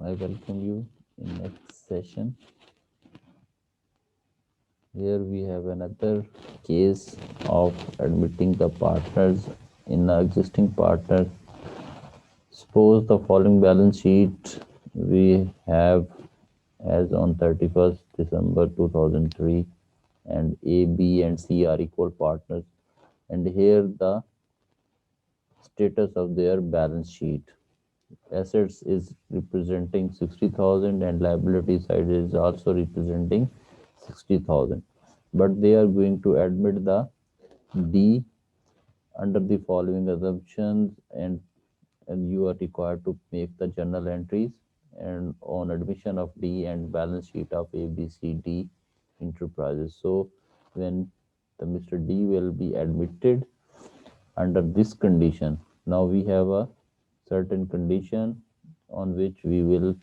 I welcome you in next session. Here we have another case of admitting the partners in the existing partner. Suppose the following balance sheet we have as on 31st December 2003, and A, B and C are equal partners, and here the status of their balance sheet. Assets is representing 60,000 and liability side is also representing 60,000, but they are going to admit the D under the following assumptions, and you are required to make the journal entries and on admission of D and balance sheet of ABCD enterprises. So when the Mr. D will be admitted under this condition, now we have a certain condition on which we will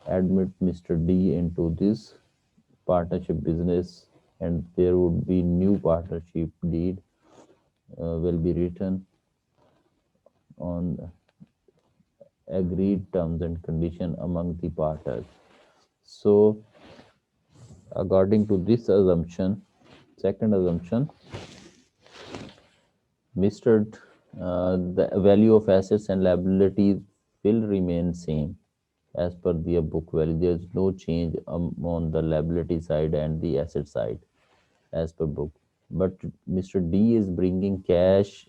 admit Mr. D into this partnership business, and there would be new partnership deed will be written on agreed terms and condition among the partners. So according to this assumption, second assumption, Mr. The value of assets and liabilities will remain same as per the book value. There is no change on the liability side and the asset side as per book. But Mr. D is bringing cash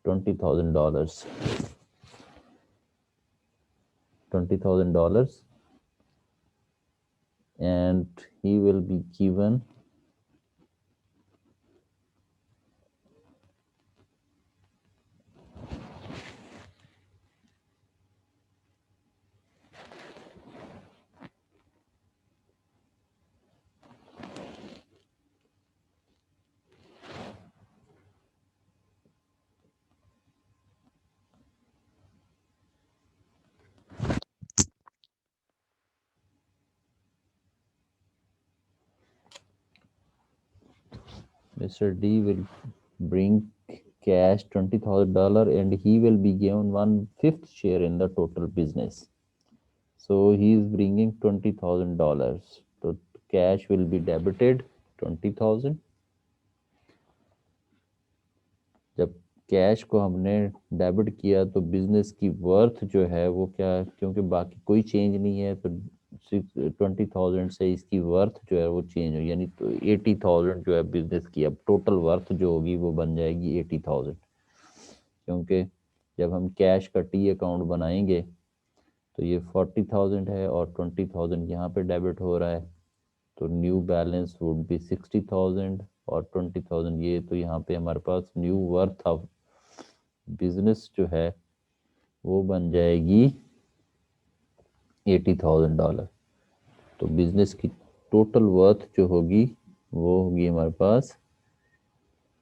$20,000. $20,000, and he will be given Mr. D will bring cash $20,000, and he will be given 1/5 share in the total business. So he is bringing $20,000. So cash will be debited 20,000. जब cash को हमने debit किया तो business की worth जो है वो क्या, क्योंकि बाकी कोई चेंज नहीं है, तो 20,000 से इसकी वर्थ जो है वो चेंज हो, यानी तो 80,000 जो है बिजनेस की अब टोटल वर्थ जो होगी वो बन जाएगी 80,000, क्योंकि जब हम कैश का टी अकाउंट बनाएंगे तो ये 40,000 है और 20,000 यहाँ पे डेबिट हो रहा है, तो न्यू बैलेंस वुड बी 60,000 और 20,000 ये, तो यहाँ पे हमारे पास न्यू वर्थ ऑफ बिजनेस जो है वो बन जाएगी $80,000। तो बिजनेस की टोटल वर्थ जो होगी वो होगी हमारे पास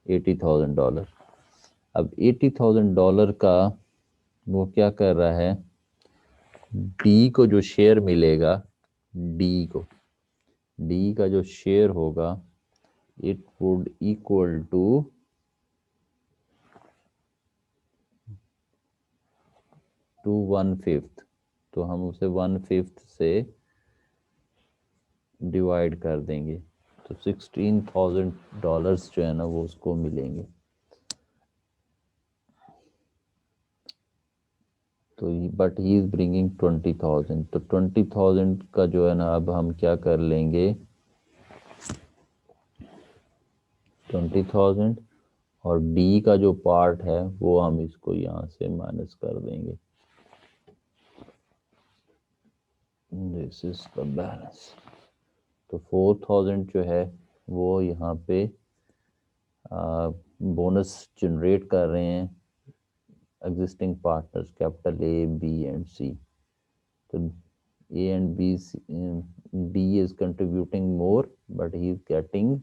$80,000। अब $80,000 का वो क्या कर रहा है, डी को जो शेयर मिलेगा, डी का जो शेयर होगा, इट वुड इक्वल टू 1/5, तो हम उसे 1/5 से डिवाइड कर देंगे, तो $16,000 जो है ना वो उसको मिलेंगे। तो बट ही इज ब्रिंगिंग 20,000, तो 20,000 का जो है ना अब हम क्या कर लेंगे, 20,000 और डी का जो पार्ट है वो हम इसको यहाँ से माइनस कर देंगे। This is the balance. तो 4,000 जो है वो यहाँ पे बोनस जनरेट कर रहे हैं existing partners, capital A, B and C. तो A and B, D is contributing more but he is getting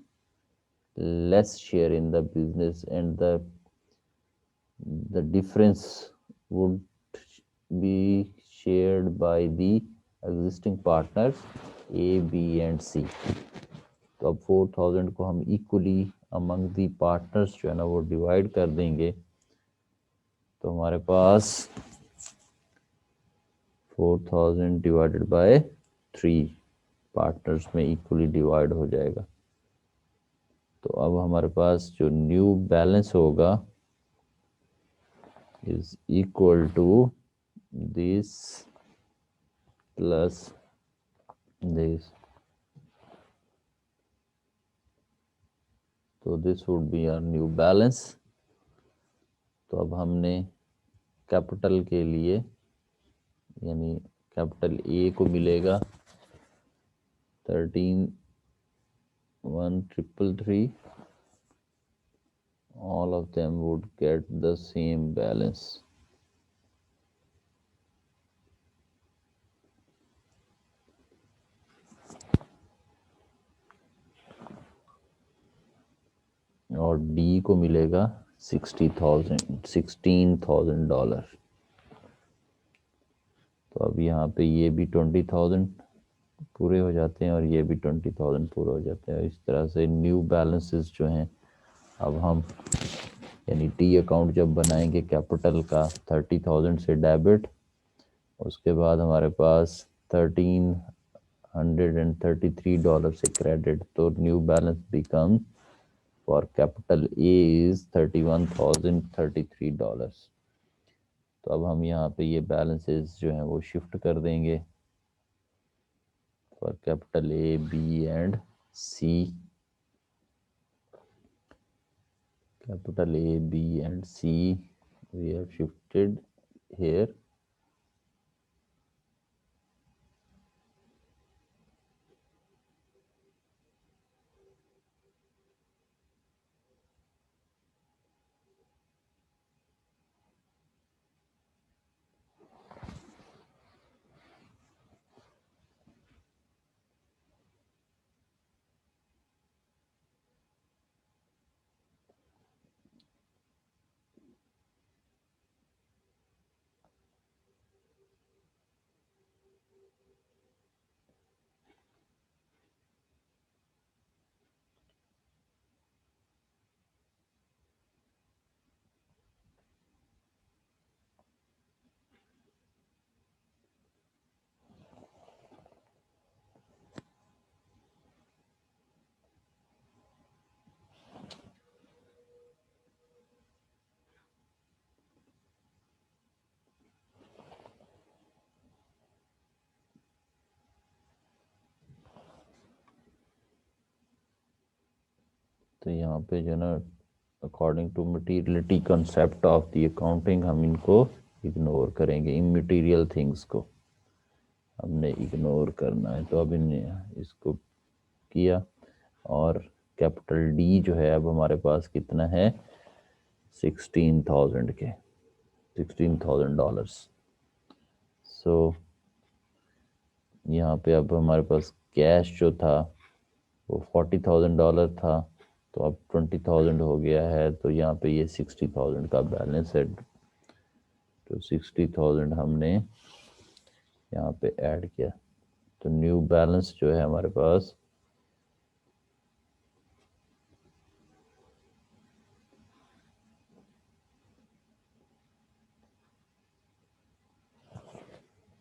less share in the business, and the difference would be shared by the existing partners A, B and C। तो अब 4,000 को हम equally among the partners जो है ना वो divide कर देंगे, तो हमारे पास 4000 डिवाइडेड बाय 3 पार्टनर्स में इक्वली डिवाइड हो जाएगा। तो अब हमारे पास जो न्यू बैलेंस होगा is equal to this plus this. तो this would be our new balance. तो अब हमने कैपिटल के लिए यानी कैपिटल ए को मिलेगा 13,133. All of them would get the same balance. और डी को मिलेगा $16,000। तो अब यहाँ पे ये भी 20,000 पूरे हो जाते हैं और ये भी 20,000 पूरे हो जाते हैं। इस तरह से न्यू बैलेंसेस जो हैं अब हम यानी टी अकाउंट जब बनाएंगे कैपिटल का 30,000 से डेबिट, उसके बाद हमारे पास $1,333 से क्रेडिट, तो new balance become for capital A is $31,033। तो अब हम यहाँ पे ये बैलेंसेस जो हैं वो शिफ्ट कर देंगे for capital A B and C. Capital A B and C we have shifted here. तो यहाँ पे जो ना according to materiality concept of the accounting हम इनको इग्नोर करेंगे, इमटीरियल थिंग्स को हमने इग्नोर करना है। तो अब इनने इसको किया और कैपिटल डी जो है अब हमारे पास कितना है 16,000 के $16,000। सो यहाँ पे अब हमारे पास कैश जो था वो $40,000 था, तो अब 20,000 हो गया है। तो यहाँ पे ये 60,000 का बैलेंस है। तो 60,000 हमने यहाँ पे ऐड किया। तो न्यू बैलेंस जो है हमारे पास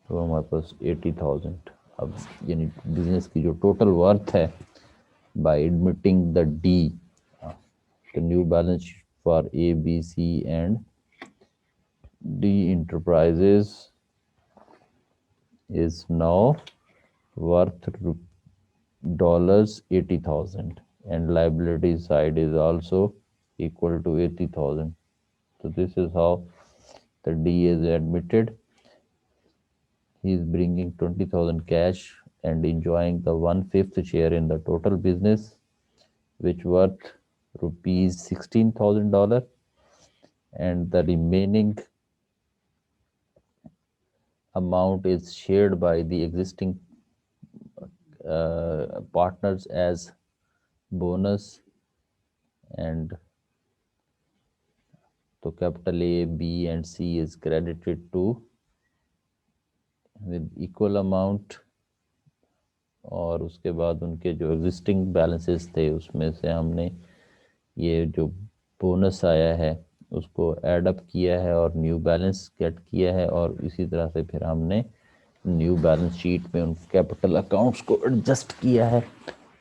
तो हमारे पास 80,000। अब यानी बिजनेस की जो टोटल वर्थ है by admitting the D, the new balance for A, B, C and D enterprises is now worth $80,000 and liability side is also equal to 80,000. So this is how the D is admitted. He is bringing 20,000 cash and enjoying the 1/5 share in the total business, which worth rupees $16,000, and the remaining amount is shared by the existing partners as bonus. And so capital A, B and C is credited to with equal amount, और उसके बाद उनके जो existing balances थे उसमें से हमने ये जो बोनस आया है उसको ऐड अप किया है और न्यू बैलेंस गेट किया है, और इसी तरह से फिर हमने न्यू बैलेंस शीट में उन कैपिटल अकाउंट्स को एडजस्ट किया है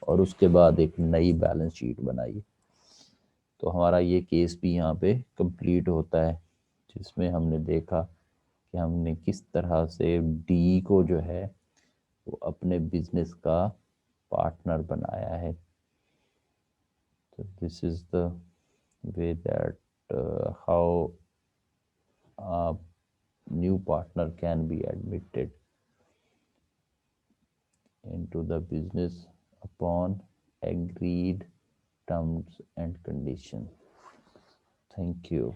और उसके बाद एक नई बैलेंस शीट बनाई। तो हमारा ये केस भी यहाँ पे कंप्लीट होता है, जिसमें हमने देखा कि हमने किस तरह से डी को जो है वो अपने बिजनेस का पार्टनर बनाया है। तो this is the way that how a new partner can be admitted into the business upon agreed terms and conditions. Thank you.